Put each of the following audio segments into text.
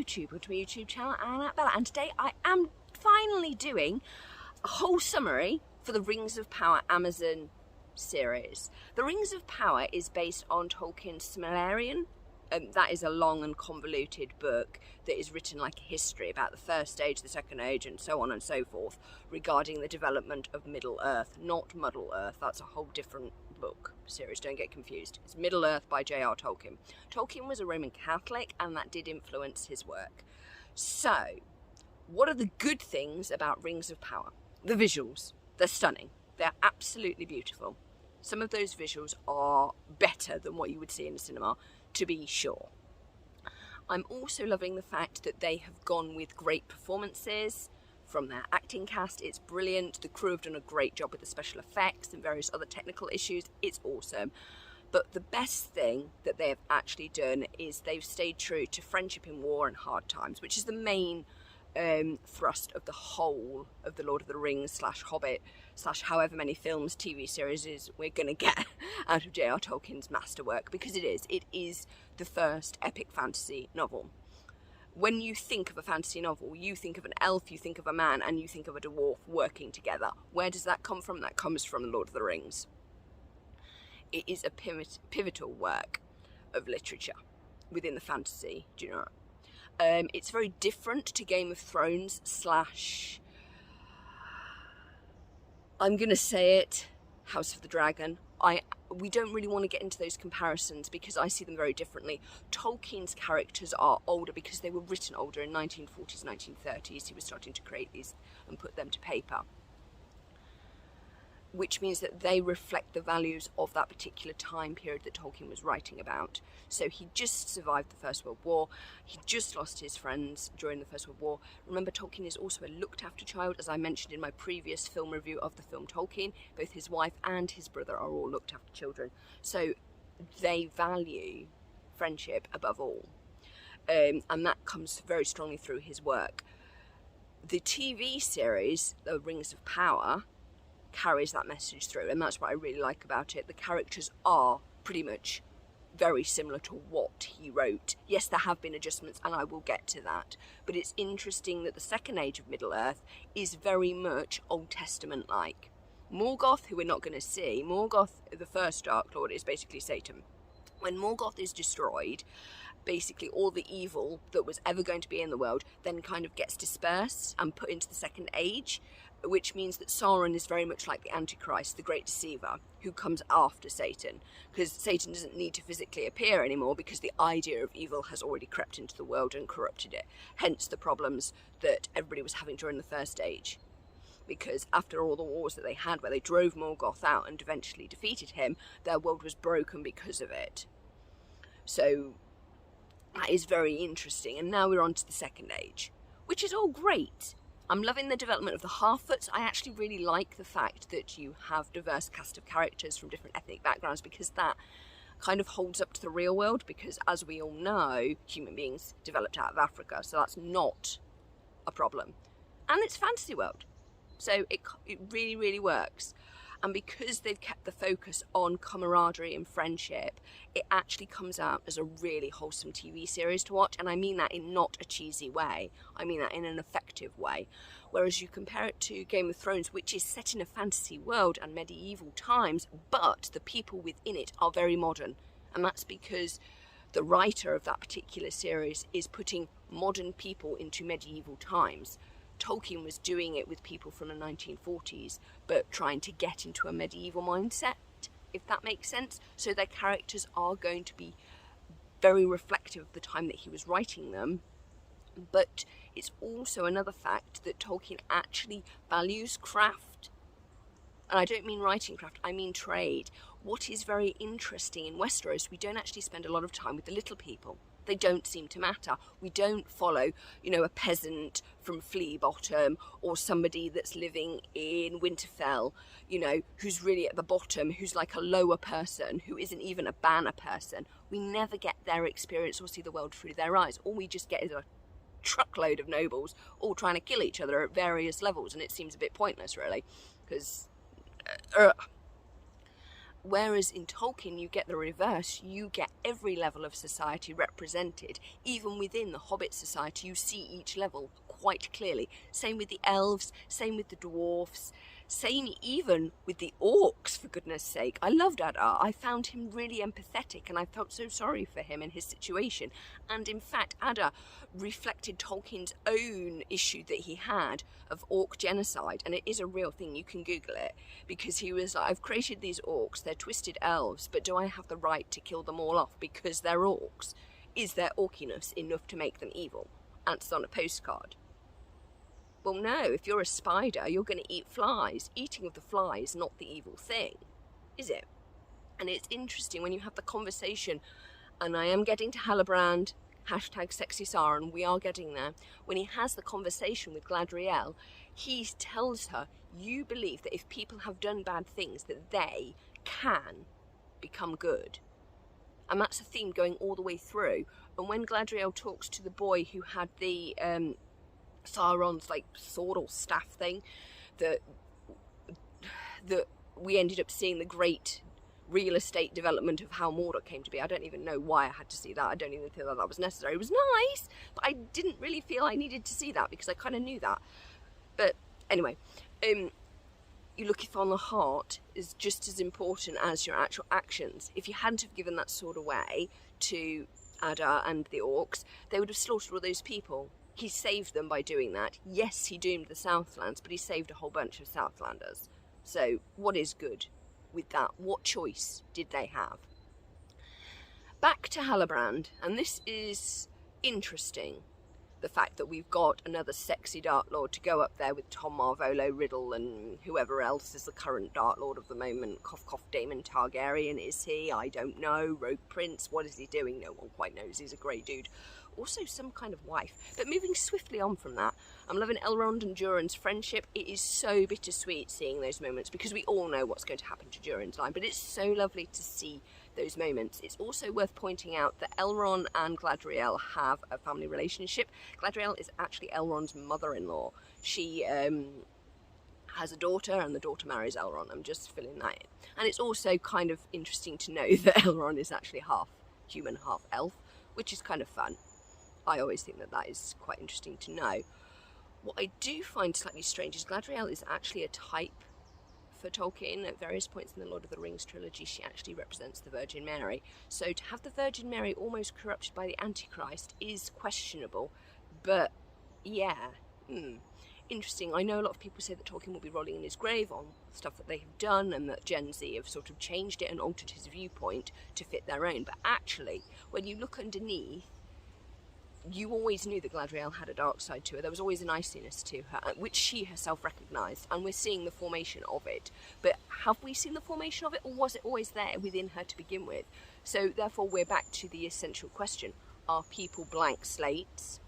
YouTube, or to my YouTube channel, Anna Bella, and today I am finally doing a whole summary for the Rings of Power Amazon series. The Rings of Power is based on Tolkien's Silmarillion. That is a long and convoluted book that is written like a history about the First Age, the Second Age, and so on and so forth, regarding the development of Middle Earth, not Muddle Earth. That's a whole different book series, don't get confused. It's Middle Earth by J.R. Tolkien. Tolkien was a Roman Catholic, and that did influence his work. So, what are the good things about Rings of Power? The visuals. They're stunning. They're absolutely beautiful. Some of those visuals are better than what you would see in a cinema, to be sure. I'm also loving the fact that they have gone with great performances from their acting cast. It's brilliant. The crew have done a great job with the special effects and various other technical issues. It's awesome. But the best thing that they have actually done is they've stayed true to friendship in war and hard times, which is the main thrust of the whole of the Lord of the Rings / Hobbit / however many films, TV series we're going to get out of J.R. Tolkien's masterwork, because it is the first epic fantasy novel. When you think of a fantasy novel, you think of an elf, you think of a man, and you think of a dwarf working together. Where does that come from? That comes from the Lord of the Rings. It is a pivotal work of literature within the fantasy genre. It's very different to Game of Thrones / I'm going to say it, House of the Dragon. We don't really want to get into those comparisons because I see them very differently. Tolkien's characters are older because they were written older in 1940s, 1930s. He was starting to create these and put them to paper, which means that they reflect the values of that particular time period that Tolkien was writing about. So he just survived the First World War. He just lost his friends during the First World War. Remember, Tolkien is also a looked-after child, as I mentioned in my previous film review of the film Tolkien. Both his wife and his brother are all looked-after children. So they value friendship above all. And that comes very strongly through his work. The TV series, The Rings of Power, carries that message through, and that's what I really like about it. The characters are pretty much very similar to what he wrote. Yes, there have been adjustments, and I will get to that, but it's interesting that the Second Age of Middle-earth is very much Old Testament-like. Morgoth, who we're not going to see, Morgoth, the first Dark Lord, is basically Satan. When Morgoth is destroyed, basically all the evil that was ever going to be in the world then kind of gets dispersed and put into the Second Age, which means that Sauron is very much like the Antichrist, the great deceiver, who comes after Satan, because Satan doesn't need to physically appear anymore because the idea of evil has already crept into the world and corrupted it. Hence the problems that everybody was having during the First Age, because after all the wars that they had where they drove Morgoth out and eventually defeated him, their world was broken because of it. So that is very interesting, and now we're on to the Second Age, which is all great. I'm loving the development of the Harfoots. I actually really like the fact that you have diverse cast of characters from different ethnic backgrounds, because that kind of holds up to the real world, because as we all know, human beings developed out of Africa, so that's not a problem. And it's fantasy world, so it really, really works. And because they've kept the focus on camaraderie and friendship, it actually comes out as a really wholesome TV series to watch. And I mean that in not a cheesy way. I mean that in an effective way. Whereas you compare it to Game of Thrones, which is set in a fantasy world and medieval times, but the people within it are very modern. And that's because the writer of that particular series is putting modern people into medieval times. Tolkien was doing it with people from the 1940s, but trying to get into a medieval mindset, if that makes sense. So their characters are going to be very reflective of the time that he was writing them. But it's also another fact that Tolkien actually values craft. And I don't mean writing craft, I mean trade. What is very interesting in Westeros, we don't actually spend a lot of time with the little people. They don't seem to matter. We don't follow, a peasant from Flea Bottom, or somebody that's living in Winterfell, who's really at the bottom, who's like a lower person, who isn't even a banner person. We never get their experience or see the world through their eyes. All we just get is a truckload of nobles all trying to kill each other at various levels, and it seems a bit pointless, really, because Whereas in Tolkien, you get the reverse. You get every level of society represented. Even within the Hobbit society, you see each level quite clearly. Same with the elves, same with the dwarfs, same even with the orcs, for goodness sake. I loved Adar. I found him really empathetic, and I felt so sorry for him and his situation. And in fact, Adar reflected Tolkien's own issue that he had of orc genocide, and it is a real thing. You can Google it, because he was like, I've created these orcs, they're twisted elves, but do I have the right to kill them all off because they're orcs? Is their orkiness enough to make them evil? Answers on a postcard. Well, no, if you're a spider, you're going to eat flies. Eating of the fly is not the evil thing, is it? And it's interesting when you have the conversation, and I am getting to Halbrand, #sexy Sauron, we are getting there. When he has the conversation with Gladriel, he tells her, you believe that if people have done bad things, that they can become good. And that's a theme going all the way through. And when Gladriel talks to the boy who had the Sauron's like sword or staff thing, that we ended up seeing the great real estate development of how Mordor came to be. I don't even know why I had to see that. I don't even feel that was necessary. It was nice, but I didn't really feel I needed to see that because I kind of knew that. But anyway, you look if on the heart is just as important as your actual actions. If you hadn't have given that sword away to Adar and the orcs, they would have slaughtered all those people. He saved them by doing that. Yes, he doomed the Southlands, but he saved a whole bunch of Southlanders. So what is good with that? What choice did they have? Back to Halbrand, and this is interesting. The fact that we've got another sexy Dark Lord to go up there with Tom Marvolo Riddle and whoever else is the current Dark Lord of the moment. Cough cough, Daemon Targaryen, is he? I don't know. Rogue Prince, what is he doing? No one quite knows. He's a great dude. Also some kind of wife. But moving swiftly on from that, I'm loving Elrond and Durin's friendship. It is so bittersweet seeing those moments because we all know what's going to happen to Durin's line, but it's so lovely to see those moments. It's also worth pointing out that Elrond and Gladriel have a family relationship. Gladriel is actually Elrond's mother-in-law. She has a daughter, and the daughter marries Elrond. I'm just filling that in. And it's also kind of interesting to know that Elrond is actually half human, half elf, which is kind of fun. I always think that that is quite interesting to know. What I do find slightly strange is Gladriel is actually a type for Tolkien. At various points in the Lord of the Rings trilogy, she actually represents the Virgin Mary. So to have the Virgin Mary almost corrupted by the Antichrist is questionable. But yeah, interesting. I know a lot of people say that Tolkien will be rolling in his grave on stuff that they have done, and that Gen Z have sort of changed it and altered his viewpoint to fit their own. But actually, when you look underneath, you always knew that Gladriel had a dark side to her. There was always an iciness to her, which she herself recognised, and we're seeing the formation of it. But have we seen the formation of it, or was it always there within her to begin with? So therefore we're back to the essential question. Are people blank slates,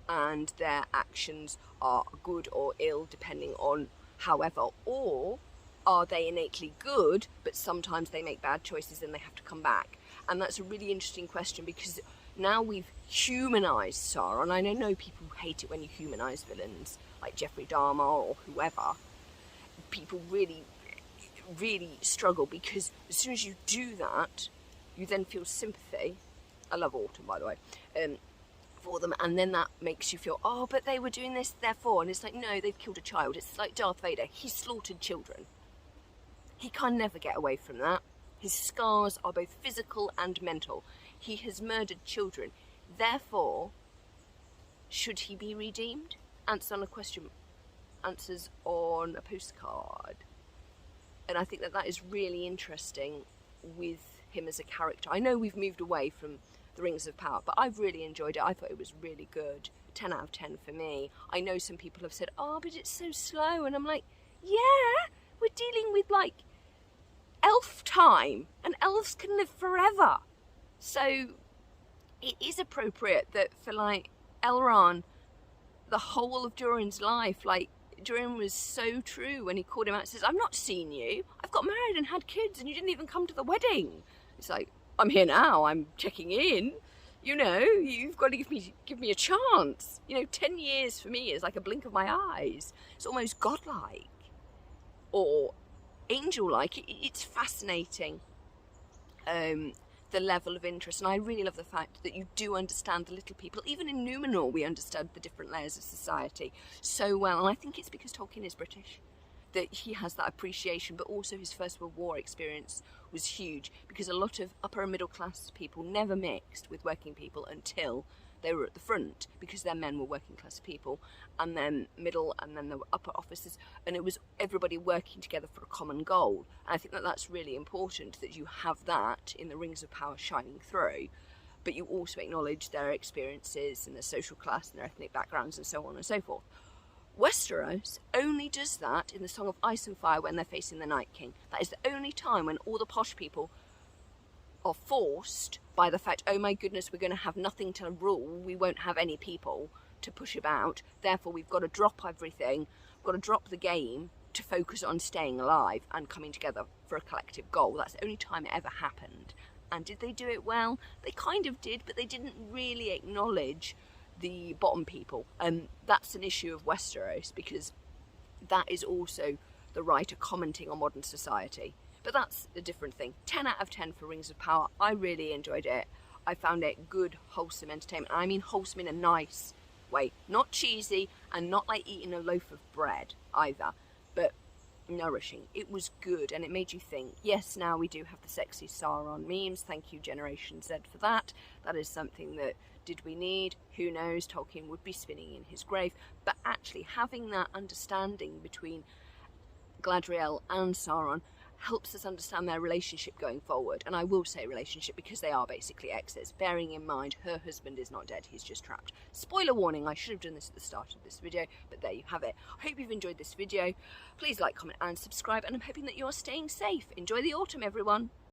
and their actions are good or ill depending on however, or are they innately good, but sometimes they make bad choices and they have to come back? And that's a really interesting question, because now we've humanised Sauron. I know people hate it when you humanise villains, like Jeffrey Dahmer or whoever. People really, really struggle, because as soon as you do that, you then feel sympathy. I love Autumn, by the way, for them, and then that makes you feel, oh, but they were doing this, therefore. And it's like, no, they've killed a child. It's like Darth Vader. He slaughtered children. He can never get away from that. His scars are both physical and mental. He has murdered children. Therefore, should he be redeemed? Answers on a question. Answers on a postcard. And I think that that is really interesting with him as a character. I know we've moved away from the Rings of Power, but I've really enjoyed it. I thought it was really good. 10 out of 10 for me. I know some people have said, oh, but it's so slow. And I'm like, yeah, we're dealing with like elf time, and elves can live forever. So it is appropriate that for like Elrond, the whole of Durin's life, like Durin was so true when he called him out and says, I've not seen you, I've got married and had kids and you didn't even come to the wedding. It's like, I'm here now, I'm checking in, you know, you've got to give me a chance. You know, 10 years for me is like a blink of my eyes. It's almost godlike. Or angel-like. It's fascinating, the level of interest, and I really love the fact that you do understand the little people. Even in Numenor we understood the different layers of society so well, and I think it's because Tolkien is British that he has that appreciation. But also his First World War experience was huge, because a lot of upper and middle class people never mixed with working people until they were at the front, because their men were working class people, and then middle, and then there were upper officers, and it was everybody working together for a common goal. And I think that that's really important, that you have that in the Rings of Power shining through, but you also acknowledge their experiences and their social class and their ethnic backgrounds and so on and so forth. Westeros only does that in the Song of Ice and Fire when they're facing the Night King. That is the only time when all the posh people are forced by the fact, oh my goodness, we're going to have nothing to rule, we won't have any people to push about, therefore we've got to drop everything, we've got to drop the game to focus on staying alive and coming together for a collective goal. That's the only time it ever happened. And did they do it well? They kind of did, but they didn't really acknowledge the bottom people. And that's an issue of Westeros, because that is also the writer commenting on modern society. But that's a different thing. 10 out of 10 for Rings of Power. I really enjoyed it. I found it good, wholesome entertainment. I mean wholesome in a nice way. Not cheesy, and not like eating a loaf of bread either, but nourishing. It was good, and it made you think. Yes, now we do have the sexy Sauron memes. Thank you, Generation Z, for that. That is something that, did we need? Who knows? Tolkien would be spinning in his grave. But actually having that understanding between Galadriel and Sauron helps us understand their relationship going forward. And I will say relationship because they are basically exes, bearing in mind her husband is not dead, he's just trapped. Spoiler warning, I should have done this at the start of this video, but there you have it. I hope you've enjoyed this video. Please like, comment and subscribe, and I'm hoping that you're staying safe. Enjoy the autumn, everyone.